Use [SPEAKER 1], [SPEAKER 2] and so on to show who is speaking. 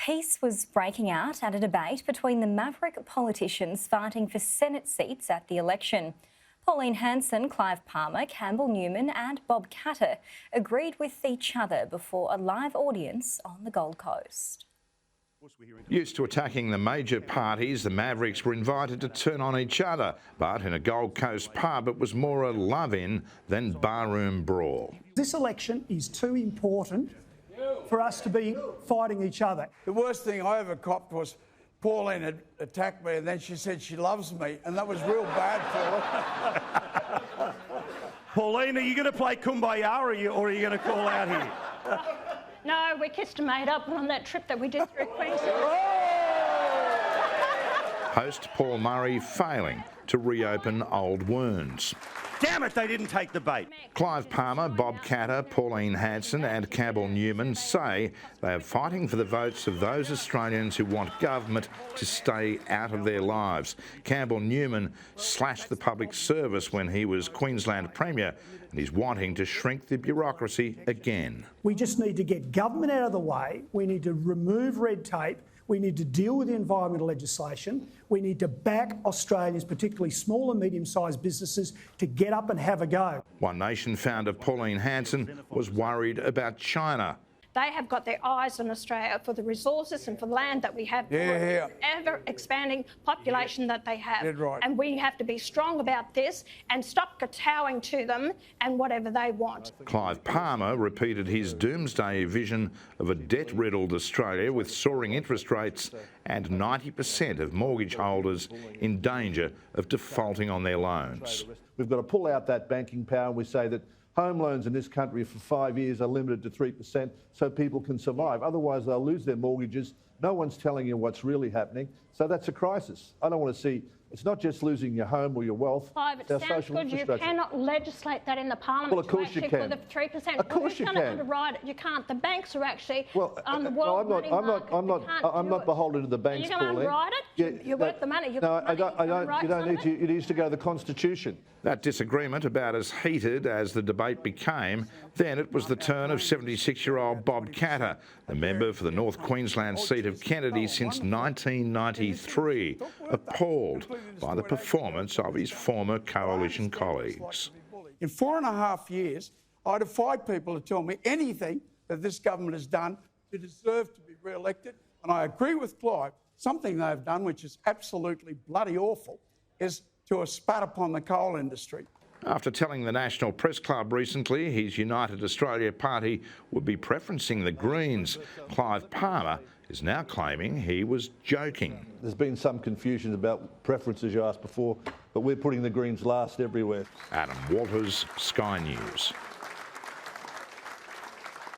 [SPEAKER 1] Peace was breaking out at a debate between the Maverick politicians fighting for Senate seats at the election. Pauline Hanson, Clive Palmer, Campbell, Newman and Bob Katter agreed with each other before a live audience on the Gold Coast.
[SPEAKER 2] Used to attacking the major parties, the Mavericks were invited to turn on each other, but in a Gold Coast pub it was more a love-in than barroom brawl.
[SPEAKER 3] This election is too important for us to be fighting each other.
[SPEAKER 4] The worst thing I ever copped was Pauline had attacked me and then she said she loves me, and that was real bad for her.
[SPEAKER 5] Pauline, are you going to play Kumbaya or are you going to call out here?
[SPEAKER 6] No, we kissed and made up on that trip that we did through Queensland.
[SPEAKER 2] Host Paul Murray failing to reopen old wounds.
[SPEAKER 5] Damn it, they didn't take the bait.
[SPEAKER 2] Clive Palmer, Bob Katter, Pauline Hanson and Campbell Newman say they are fighting for the votes of those Australians who want government to stay out of their lives. Campbell Newman slashed the public service when he was Queensland Premier, and he's wanting to shrink the bureaucracy again.
[SPEAKER 3] We just need to get government out of the way. We need to remove red tape. We need to deal with the environmental legislation. We need to back Australians, particularly small and medium-sized businesses, to get up and have a go. One Nation founder Pauline Hanson was worried about China.
[SPEAKER 6] They have got their eyes on Australia for the resources and for the land that we have, the ever-expanding population that they have.
[SPEAKER 4] Right.
[SPEAKER 6] And we have to be strong about this and stop kowtowing to them and whatever they want.
[SPEAKER 2] Clive Palmer repeated his doomsday vision of a debt-riddled Australia with soaring interest rates and 90% of mortgage holders in danger of defaulting on their loans.
[SPEAKER 7] We've got to pull out that banking power, and we say that home loans in this country for 5 years are limited to 3% so people can survive. Otherwise, they'll lose their mortgages. No one's telling you what's really happening. So that's a crisis. I don't want to see, it's not just losing your home or your wealth.
[SPEAKER 6] Clive, it sounds good. You cannot legislate that in the Parliament.
[SPEAKER 7] Well, of course you can.
[SPEAKER 6] For the 3%.
[SPEAKER 7] Of course you can.
[SPEAKER 6] Underwrite it. You can't. The banks are actually on the
[SPEAKER 7] no,
[SPEAKER 6] world money market.
[SPEAKER 7] I'm not beholden to the banks,
[SPEAKER 6] Pauline. You're going to underwrite it? You're worth the money.
[SPEAKER 7] No, I don't. You don't need to. It needs to go to the Constitution.
[SPEAKER 2] That disagreement about as heated as the debate became, then it was the turn of 76-year-old Bob Katter, the member for the North Queensland seat of Kennedy since 1993, appalled by the performance of his former coalition colleagues.
[SPEAKER 4] In 4.5 years, I defied people to tell me anything that this government has done to deserve to be re-elected, and I agree with Clive. Something they've done, which is absolutely bloody awful, is to have spat upon the coal industry.
[SPEAKER 2] After telling the National Press Club recently his United Australia party would be preferencing the Greens, Clive Palmer is now claiming he was joking.
[SPEAKER 7] There's been some confusion about preferences you asked before, but we're putting the Greens last everywhere.
[SPEAKER 2] Adam Walters, Sky News.